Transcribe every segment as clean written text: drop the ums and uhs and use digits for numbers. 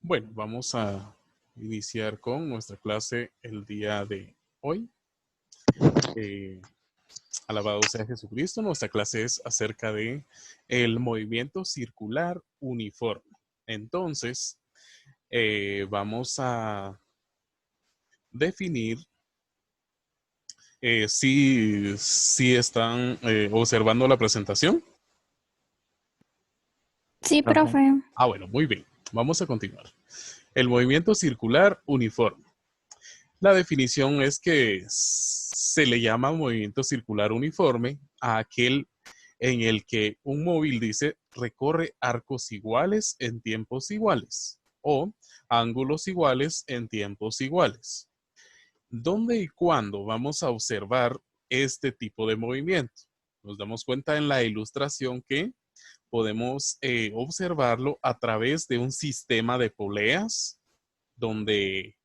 Bueno, vamos a iniciar con nuestra clase el día de hoy. Alabado sea Jesucristo. Nuestra clase es acerca de el movimiento circular uniforme. Entonces, vamos a definir si están observando la presentación. Sí, Profe. profe. Bueno, muy bien. Vamos a continuar. El movimiento circular uniforme. La definición es que se le llama movimiento circular uniforme a aquel en el que un móvil dice recorre arcos iguales en tiempos iguales o ángulos iguales en tiempos iguales. ¿Dónde y cuándo vamos a observar este tipo de movimiento? Nos damos cuenta en la ilustración que podemos observarlo a través de un sistema de poleas donde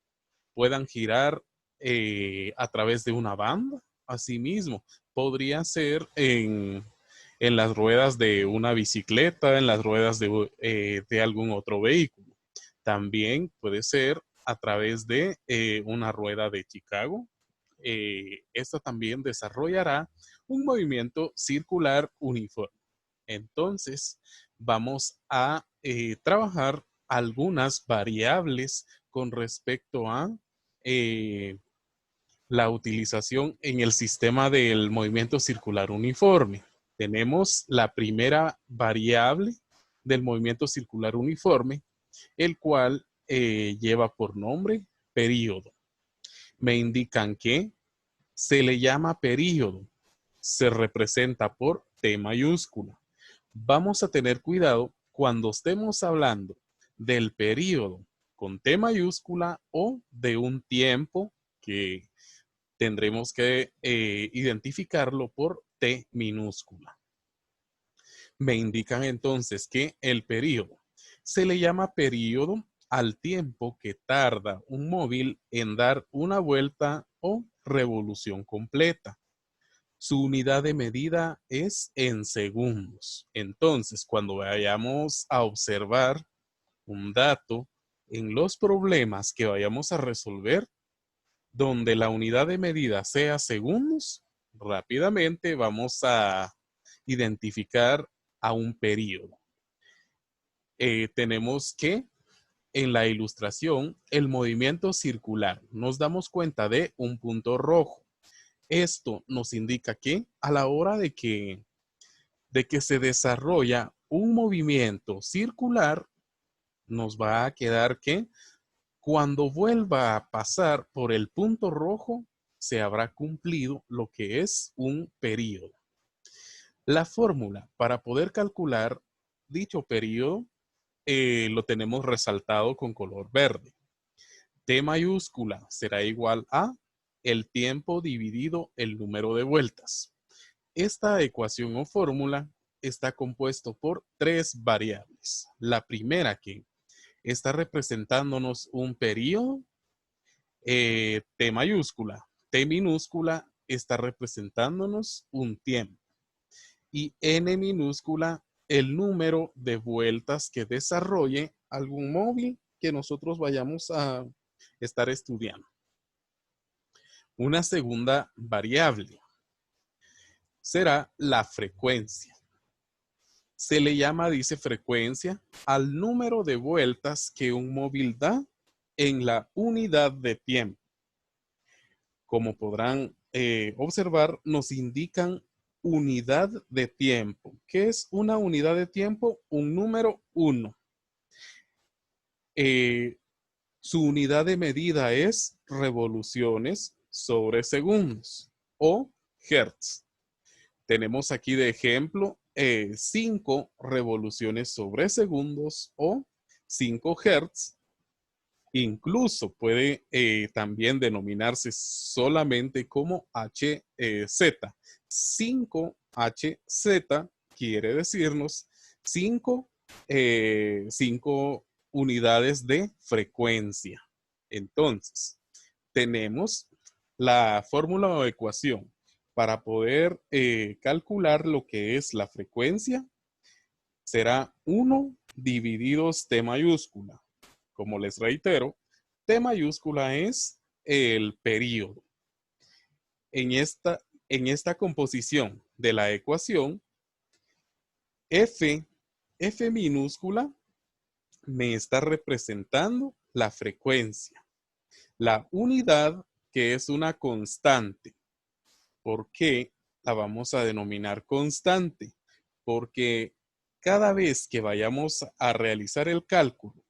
puedan girar a través de una banda. Asimismo, podría ser en las ruedas de una bicicleta, en las ruedas de algún otro vehículo. También puede ser a través de una rueda de Chicago. Esta también desarrollará un movimiento circular uniforme. Entonces, vamos a trabajar algunas variables con respecto a la utilización en el sistema del movimiento circular uniforme. Tenemos la primera variable del movimiento circular uniforme, el cual lleva por nombre período. Me indican que se le llama período, se representa por T mayúscula. Vamos a tener cuidado cuando estemos hablando del período con T mayúscula o de un tiempo que tendremos que identificarlo por T minúscula. Me indican entonces que el período se le llama período al tiempo que tarda un móvil en dar una vuelta o revolución completa. Su unidad de medida es en segundos. Entonces, cuando vayamos a observar un dato en los problemas que vayamos a resolver, donde la unidad de medida sea segundos, rápidamente vamos a identificar a un periodo. Tenemos que en la ilustración el movimiento circular. Nos damos cuenta de un punto rojo. Esto nos indica que a la hora de que se desarrolla un movimiento circular, nos va a quedar que cuando vuelva a pasar por el punto rojo, se habrá cumplido lo que es un periodo. La fórmula para poder calcular dicho periodo lo tenemos resaltado con color verde. T mayúscula será igual a el tiempo dividido el número de vueltas. Esta ecuación o fórmula está compuesto por tres variables. La primera que está representándonos un periodo, T mayúscula. T minúscula está representándonos un tiempo. Y N minúscula, el número de vueltas que desarrolle algún móvil que nosotros vayamos a estar estudiando. Una segunda variable será la frecuencia. Se le llama, dice, frecuencia al número de vueltas que un móvil da en la unidad de tiempo. Como podrán observar, nos indican unidad de tiempo. ¿Qué es una unidad de tiempo? Un número 1. Su unidad de medida es revoluciones sobre segundos o hertz. Tenemos aquí de ejemplo 5 revoluciones sobre segundos o 5 hertz. Incluso puede también denominarse solamente como HZ. 5HZ quiere decirnos 5 unidades de frecuencia. Entonces, tenemos la fórmula o ecuación para poder calcular lo que es la frecuencia. Será 1 divididos T mayúscula. como les reitero, T mayúscula es el período. En esta composición de la ecuación, F minúscula me está representando la frecuencia. La unidad, que es una constante. ¿Por qué la vamos a denominar constante? Porque cada vez que vayamos a realizar el cálculo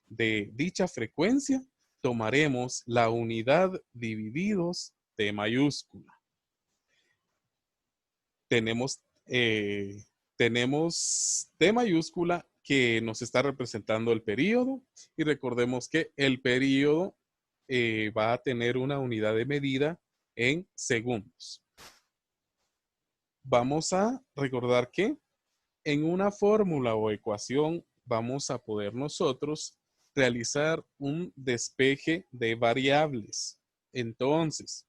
de dicha frecuencia, tomaremos la unidad divididos T mayúscula. Tenemos T mayúscula que nos está representando el período, y recordemos que el período va a tener una unidad de medida en segundos. Vamos a recordar que en una fórmula o ecuación vamos a poder nosotros realizar un despeje de variables. Entonces,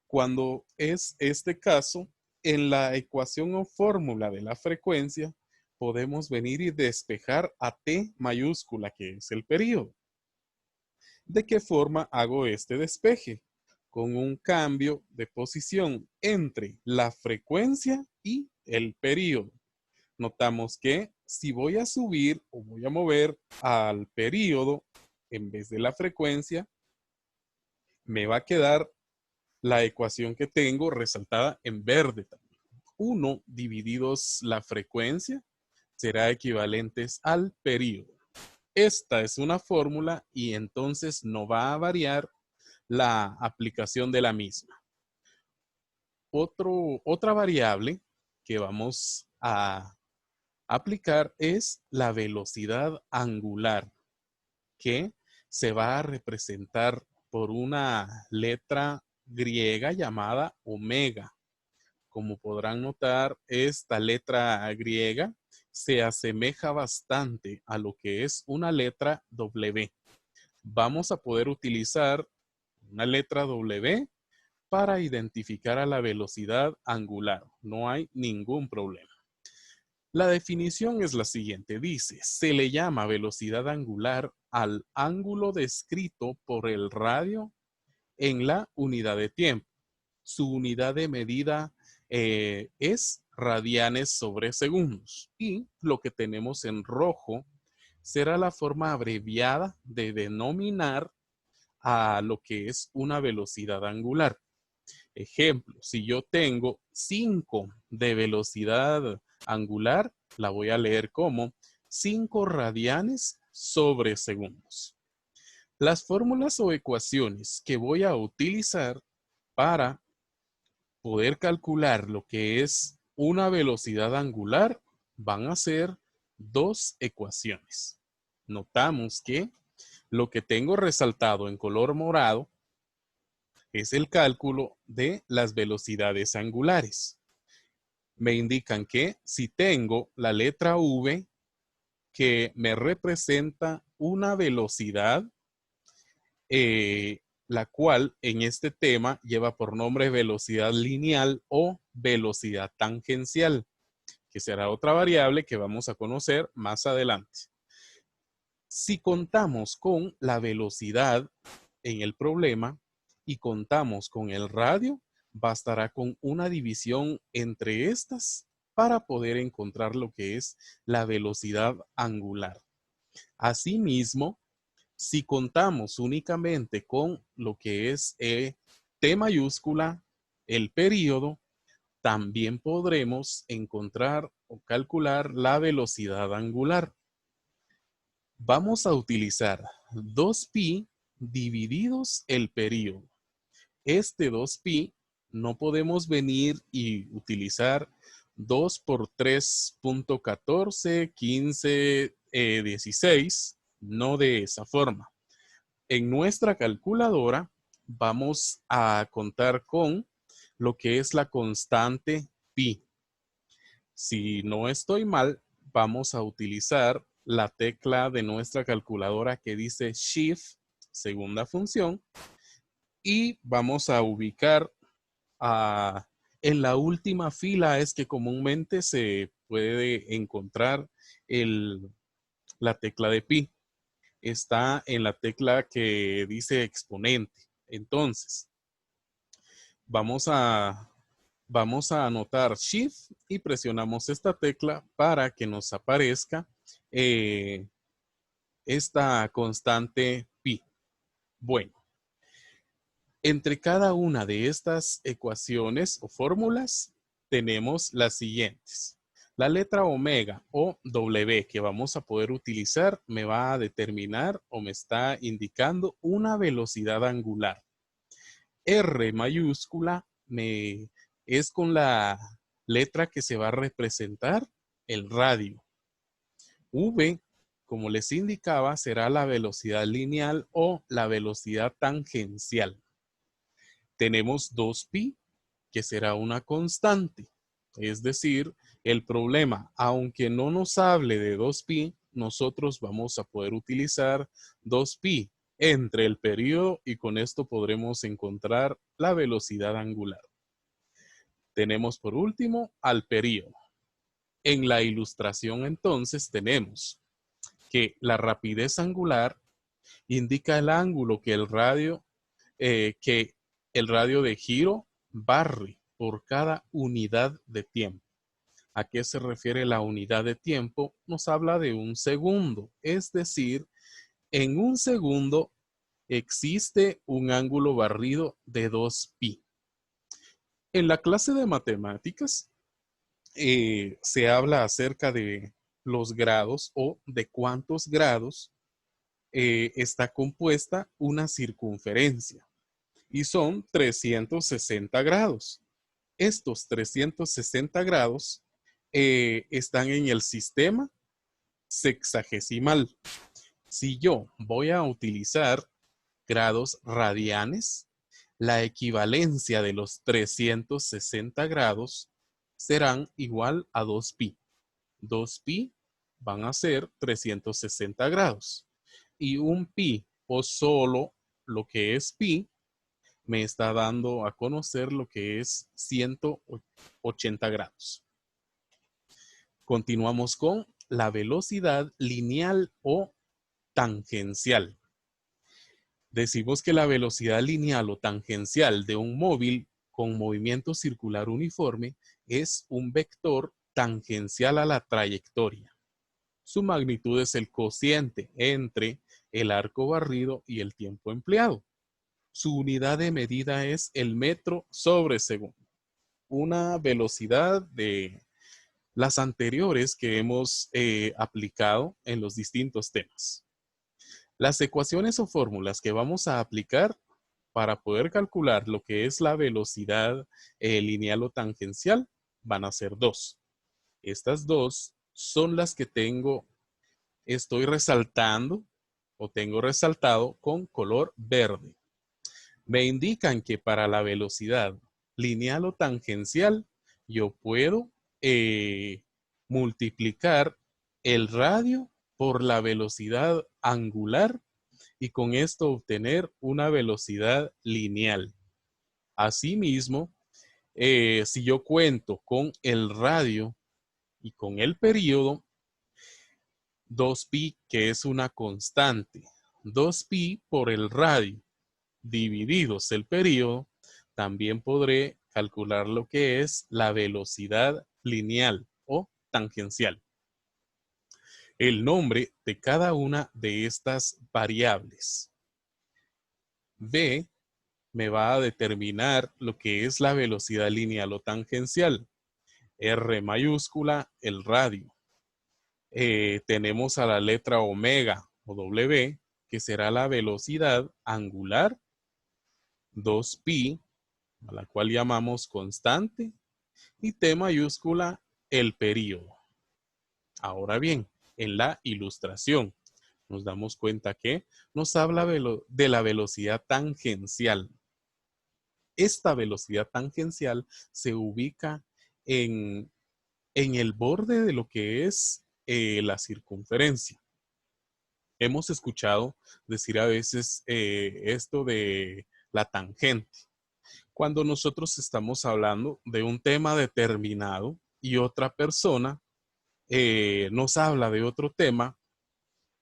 cuando es este caso, en la ecuación o fórmula de la frecuencia, podemos venir y despejar a T mayúscula, que es el período. ¿De qué forma hago este despeje? Con un cambio de posición entre la frecuencia y el período. Notamos que si voy a subir o voy a mover al período en vez de la frecuencia, me va a quedar la ecuación que tengo resaltada en verde también. 1 divididos la frecuencia será equivalentes al período. Esta es una fórmula y entonces no va a variar la aplicación de la misma. Otra variable que vamos a aplicar es la velocidad angular, que se va a representar por una letra griega llamada omega. Como podrán notar, esta letra griega se asemeja bastante a lo que es una letra W. Vamos a poder utilizar una letra W para identificar a la velocidad angular. No hay ningún problema. La definición es la siguiente. Dice, se le llama velocidad angular al ángulo descrito por el radio en la unidad de tiempo. Su unidad de medida es radianes sobre segundos. Y lo que tenemos en rojo será la forma abreviada de denominar a lo que es una velocidad angular. Ejemplo, si yo tengo 5 de velocidad angular, la voy a leer como 5 radianes sobre segundos. Las fórmulas o ecuaciones que voy a utilizar para poder calcular lo que es una velocidad angular van a ser dos ecuaciones. Notamos que lo que tengo resaltado en color morado es el cálculo de las velocidades angulares. Me indican que si tengo la letra V que me representa una velocidad, la cual en este tema lleva por nombre velocidad lineal o velocidad tangencial, que será otra variable que vamos a conocer más adelante. Si contamos con la velocidad en el problema y contamos con el radio, bastará con una división entre estas para poder encontrar lo que es la velocidad angular. Asimismo, si contamos únicamente con lo que es T mayúscula, el período, también podremos encontrar o calcular la velocidad angular. Vamos a utilizar 2pi divididos el período. Este 2pi no podemos venir y utilizar 2 por 3.14, 15, 16, no de esa forma. En nuestra calculadora vamos a contar con lo que es la constante pi. Si no estoy mal, vamos a utilizar la tecla de nuestra calculadora que dice Shift, segunda función, y vamos a ubicar en la última fila es que comúnmente se puede encontrar la tecla de pi. está en la tecla que dice exponente. Entonces, vamos a anotar Shift y presionamos esta tecla para que nos aparezca esta constante pi. Bueno, entre cada una de estas ecuaciones o fórmulas tenemos las siguientes. La letra omega o W que vamos a poder utilizar me va a determinar o me está indicando una velocidad angular. R mayúscula es con la letra que se va a representar el radio. V, como les indicaba, será la velocidad lineal o la velocidad tangencial. Tenemos 2pi, que será una constante. Es decir, el problema, aunque no nos hable de 2pi, nosotros vamos a poder utilizar 2pi entre el periodo y con esto podremos encontrar la velocidad angular. Tenemos por último al periodo. En la ilustración entonces tenemos que la rapidez angular indica el ángulo que el radio de giro barre por cada unidad de tiempo. ¿A qué se refiere la unidad de tiempo? Nos habla de un segundo, es decir, en un segundo existe un ángulo barrido de 2pi. En la clase de matemáticas se habla acerca de los grados o de cuántos grados está compuesta una circunferencia y son 360 grados. Estos 360 grados están en el sistema sexagesimal. Si yo voy a utilizar grados radianes, la equivalencia de los 360 grados serán igual a 2pi. 2pi van a ser 360 grados. Y un pi o solo lo que es pi me está dando a conocer lo que es 180 grados. Continuamos con la velocidad lineal o tangencial. Decimos que la velocidad lineal o tangencial de un móvil con movimiento circular uniforme es un vector tangencial a la trayectoria. Su magnitud es el cociente entre el arco barrido y el tiempo empleado. Su unidad de medida es el metro sobre segundo. Una velocidad de las anteriores que hemos aplicado en los distintos temas. Las ecuaciones o fórmulas que vamos a aplicar para poder calcular lo que es la velocidad lineal o tangencial van a ser dos. Estas dos son las que estoy resaltando o tengo resaltado con color verde. Me indican que para la velocidad lineal o tangencial yo puedo multiplicar el radio por la velocidad angular y con esto obtener una velocidad lineal. Asimismo, si yo cuento con el radio y con el periodo, 2pi, que es una constante, 2pi por el radio divididos el periodo, también podré calcular lo que es la velocidad lineal o tangencial. El nombre de cada una de estas variables. B me va a determinar lo que es la velocidad lineal o tangencial. R mayúscula, el radio. Tenemos a la letra omega o W, que será la velocidad angular, 2pi, a la cual llamamos constante, y T mayúscula, el periodo. Ahora bien, en la ilustración nos damos cuenta que nos habla de la velocidad tangencial. Esta velocidad tangencial se ubica en el borde de lo que es la circunferencia. Hemos escuchado decir a veces esto de la tangente. Cuando nosotros estamos hablando de un tema determinado y otra persona nos habla de otro tema,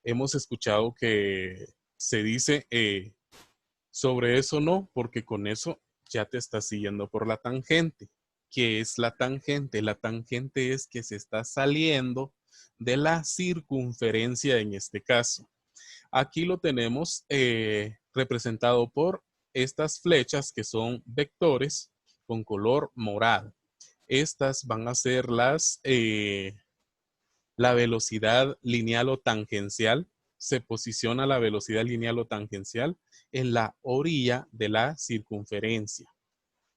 hemos escuchado que se dice sobre eso no, porque con eso ya te estás siguiendo por la tangente. ¿Qué es la tangente? La tangente es que se está saliendo de la circunferencia en este caso. Aquí lo tenemos representado por estas flechas que son vectores con color morado. Estas van a ser la velocidad lineal o tangencial. Se posiciona la velocidad lineal o tangencial en la orilla de la circunferencia.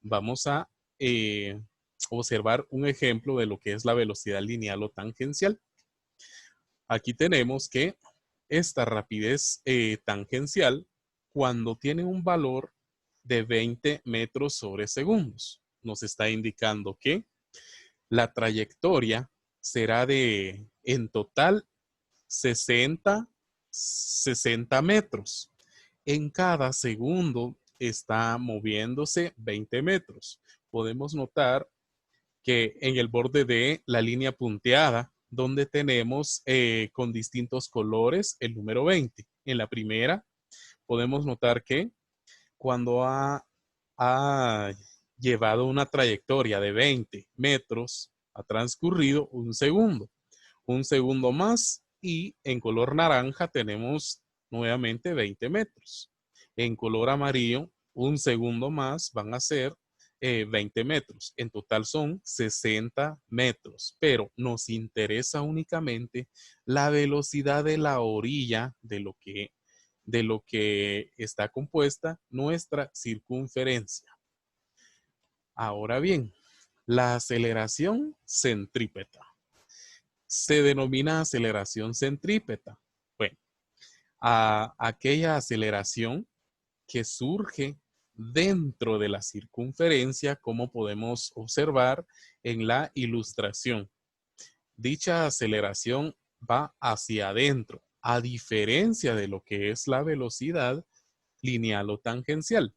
Vamos a observar un ejemplo de lo que es la velocidad lineal o tangencial. Aquí tenemos que esta rapidez tangencial, cuando tiene un valor de 20 metros sobre segundos, nos está indicando que la trayectoria será de, en total, 60 metros. En cada segundo está moviéndose 20 metros. Podemos notar que en el borde de la línea punteada, donde tenemos con distintos colores el número 20. En la primera, podemos notar que cuando ha llevado una trayectoria de 20 metros, ha transcurrido un segundo más, y en color naranja tenemos nuevamente 20 metros. En color amarillo, un segundo más, van a ser 20 metros. En total son 60 metros, pero nos interesa únicamente la velocidad de la orilla de lo que está compuesta nuestra circunferencia. Ahora bien, la aceleración centrípeta se denomina aceleración centrípeta. Bueno, a aquella aceleración que surge dentro de la circunferencia, como podemos observar en la ilustración. Dicha aceleración va hacia adentro, a diferencia de lo que es la velocidad lineal o tangencial.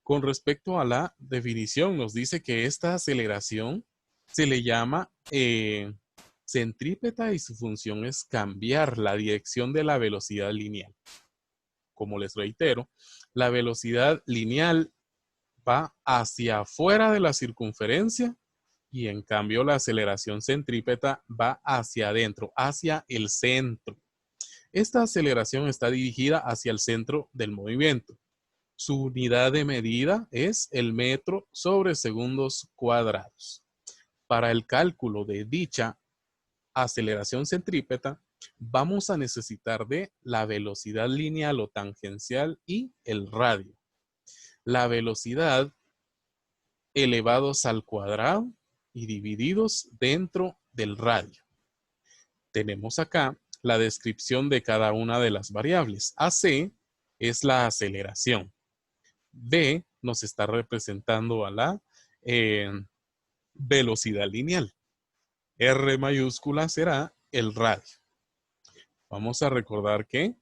Con respecto a la definición, nos dice que esta aceleración se le llama centrípeta y su función es cambiar la dirección de la velocidad lineal. Como les reitero, la velocidad lineal va hacia afuera de la circunferencia y en cambio la aceleración centrípeta va hacia adentro, hacia el centro. Esta aceleración está dirigida hacia el centro del movimiento. Su unidad de medida es el metro sobre segundos cuadrados. Para el cálculo de dicha aceleración centrípeta, vamos a necesitar de la velocidad lineal o tangencial y el radio. La velocidad elevados al cuadrado y divididos dentro del radio. Tenemos acá la descripción de cada una de las variables. AC es la aceleración. B nos está representando a la velocidad lineal. R mayúscula será el radio. Vamos a recordar que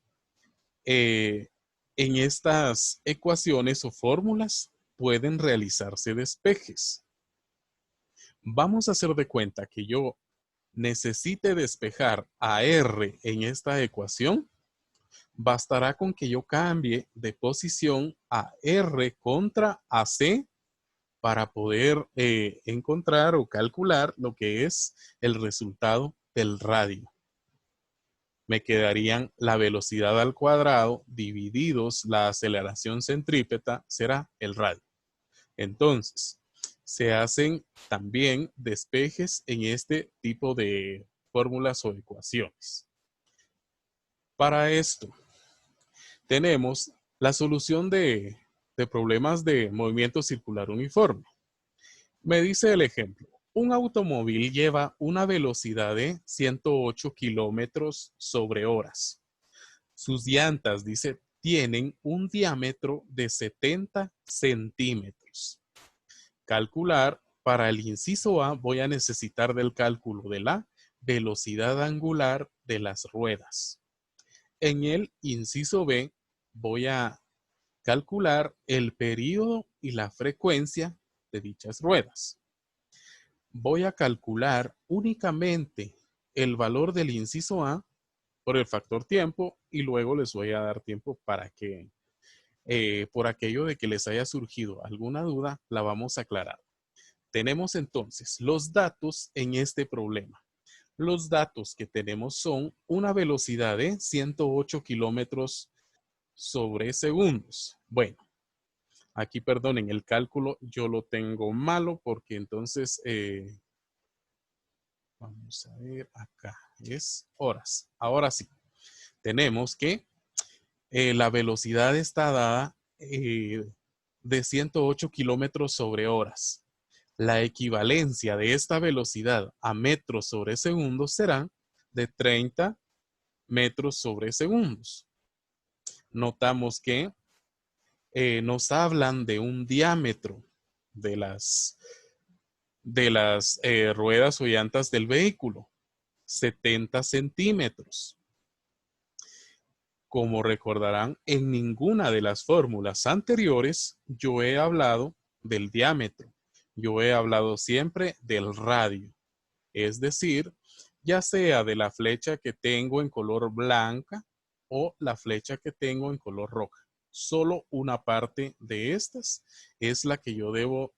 en estas ecuaciones o fórmulas pueden realizarse despejes. Vamos a hacer de cuenta que yo necesite despejar a R en esta ecuación. Bastará con que yo cambie de posición a R contra AC para poder encontrar o calcular lo que es el resultado del radio. Me quedarían la velocidad al cuadrado divididos la aceleración centrípeta será el radio. Entonces, se hacen también despejes en este tipo de fórmulas o ecuaciones. Para esto, tenemos la solución de problemas de movimiento circular uniforme. Me dice el ejemplo. Un automóvil lleva una velocidad de 108 kilómetros sobre horas. Sus llantas, dice, tienen un diámetro de 70 centímetros. Calcular, para el inciso A voy a necesitar del cálculo de la velocidad angular de las ruedas. En el inciso B voy a calcular el período y la frecuencia de dichas ruedas. Voy a calcular únicamente el valor del inciso A por el factor tiempo y luego les voy a dar tiempo para que, por aquello de que les haya surgido alguna duda, la vamos a aclarar. Tenemos entonces los datos en este problema. Los datos que tenemos son una velocidad de 108 kilómetros sobre segundos. Bueno, aquí perdonen, el cálculo yo lo tengo malo porque entonces, vamos a ver acá, es horas. Ahora sí, tenemos que la velocidad está dada de 108 kilómetros sobre horas. La equivalencia de esta velocidad a metros sobre segundos será de 30 metros sobre segundos. Notamos que nos hablan de un diámetro de las ruedas o llantas del vehículo, 70 centímetros. Como recordarán, en ninguna de las fórmulas anteriores yo he hablado del diámetro. Yo he hablado siempre del radio. Es decir, ya sea de la flecha que tengo en color blanca o la flecha que tengo en color roja. Solo una parte de estas es la que yo debo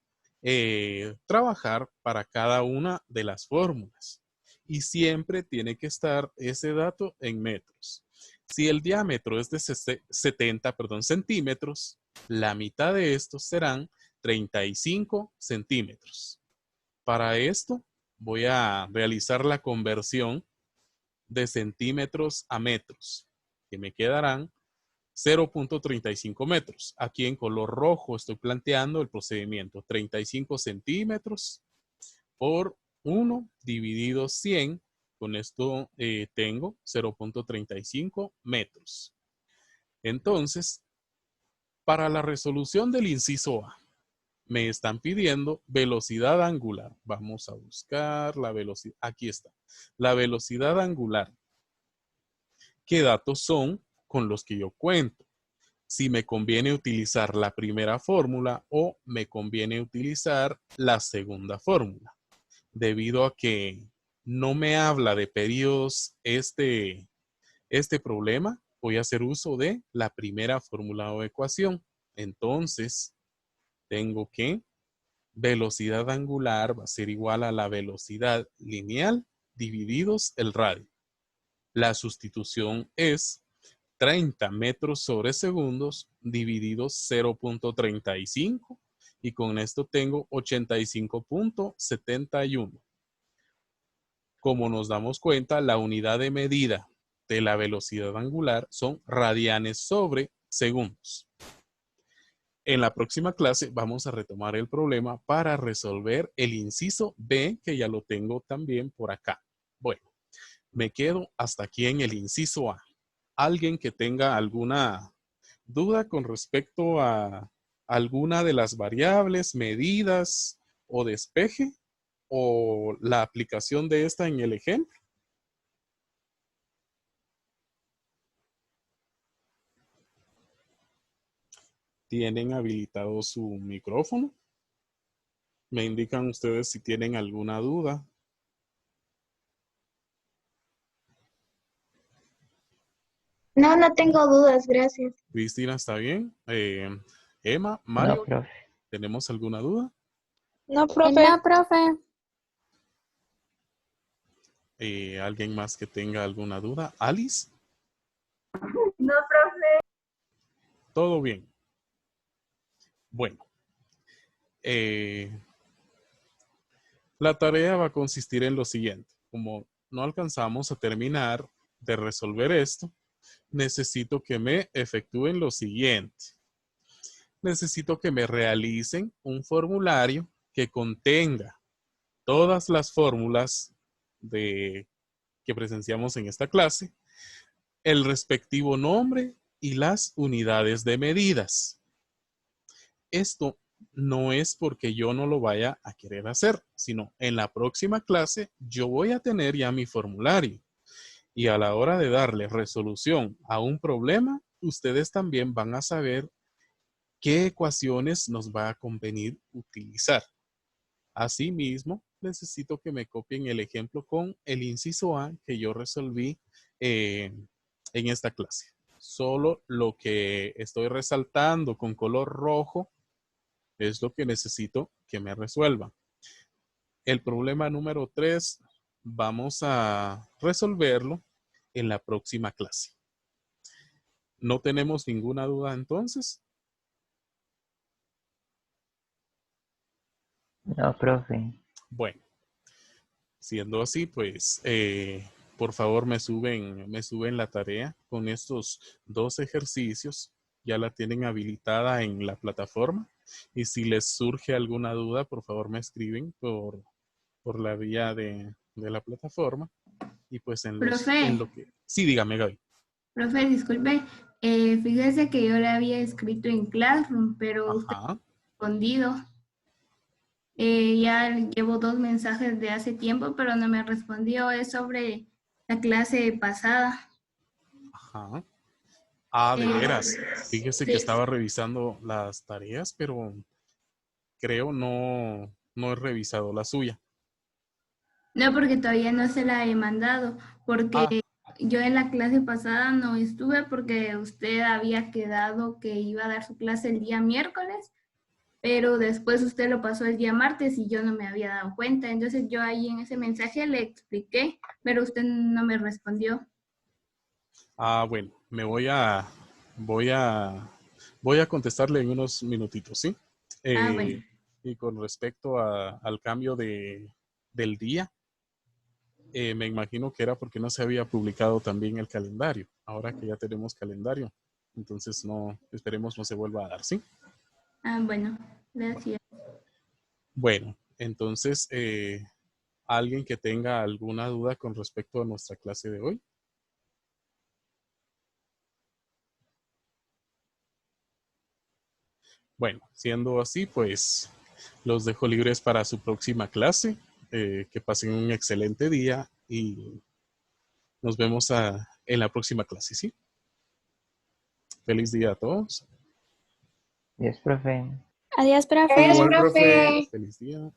trabajar para cada una de las fórmulas. Y siempre tiene que estar ese dato en metros. Si el diámetro es de 70 centímetros, la mitad de estos serán 35 centímetros. Para esto voy a realizar la conversión de centímetros a metros, que me quedarán 0.35 metros. Aquí en color rojo estoy planteando el procedimiento 35 centímetros por 1 dividido 100. Con esto tengo 0.35 metros. Entonces, para la resolución del inciso A, me están pidiendo velocidad angular. Vamos a buscar la velocidad. Aquí está. La velocidad angular. ¿Qué datos son con los que yo cuento? Si me conviene utilizar la primera fórmula o me conviene utilizar la segunda fórmula. Debido a que no me habla de periodos este problema, voy a hacer uso de la primera fórmula o ecuación. Entonces, tengo que velocidad angular va a ser igual a la velocidad lineal divididos el radio. La sustitución es 30 metros sobre segundos divididos 0.35 y con esto tengo 85.71. Como nos damos cuenta, la unidad de medida de la velocidad angular son radianes sobre segundos. En la próxima clase vamos a retomar el problema para resolver el inciso B, que ya lo tengo también por acá. Bueno, me quedo hasta aquí en el inciso A. ¿Alguien que tenga alguna duda con respecto a alguna de las variables, medidas o despeje o la aplicación de esta en el ejemplo? ¿Tienen habilitado su micrófono? Me indican ustedes si tienen alguna duda. No, no tengo dudas, gracias. Cristina, ¿está bien? Emma, No, Mario, profe. ¿tenemos alguna duda? No, profe. No, profe. ¿Alguien más que tenga alguna duda? ¿Alice? No, profe. ¿Todo bien? Bueno. La tarea va a consistir en lo siguiente. Como no alcanzamos a terminar de resolver esto, necesito que me efectúen lo siguiente. Necesito que me realicen un formulario que contenga todas las fórmulas que presenciamos en esta clase, el respectivo nombre y las unidades de medidas. Esto no es porque yo no lo vaya a querer hacer, sino en la próxima clase yo voy a tener ya mi formulario. Y a la hora de darle resolución a un problema, ustedes también van a saber qué ecuaciones nos va a convenir utilizar. Asimismo, necesito que me copien el ejemplo con el inciso A que yo resolví en esta clase. Solo lo que estoy resaltando con color rojo es lo que necesito que me resuelvan. El problema número 3 vamos a resolverlo en la próxima clase. ¿No tenemos ninguna duda entonces? No, profe. Bueno, siendo así, pues por favor me suben la tarea con estos 2 ejercicios. Ya la tienen habilitada en la plataforma. Y si les surge alguna duda, por favor me escriben por la vía de la plataforma. Y pues en Profe, lo que... Sí, dígame, Gaby. profe, disculpe. Fíjese que yo le había escrito en Classroom, pero usted no Ajá. ha respondido. Ya llevo 2 mensajes de hace tiempo, pero no me respondió. Es sobre la clase pasada. Ajá. Ah, de Eh, veras. Fíjese que sí. estaba revisando las tareas, pero creo no he revisado la suya. No, porque todavía no se la he mandado, porque Ah, yo en la clase pasada no estuve porque usted había quedado que iba a dar su clase el día miércoles, pero después usted lo pasó el día martes y yo no me había dado cuenta. Entonces yo ahí en ese mensaje le expliqué, pero usted no me respondió. bueno, voy a, voy a contestarle en unos minutitos, ¿sí? Bueno. Y con respecto al cambio del día, me imagino que era porque no se había publicado también el calendario. Ahora que ya tenemos calendario, entonces esperemos no se vuelva a dar, ¿sí? Bueno, gracias. Bueno, entonces, ¿alguien que tenga alguna duda con respecto a nuestra clase de hoy? Bueno, siendo así, pues los dejo libres para su próxima clase. Que pasen un excelente día y nos vemos en la próxima clase, ¿sí? Feliz día a todos. Yes, profe. Adiós, profe. Adiós, profe. Feliz día.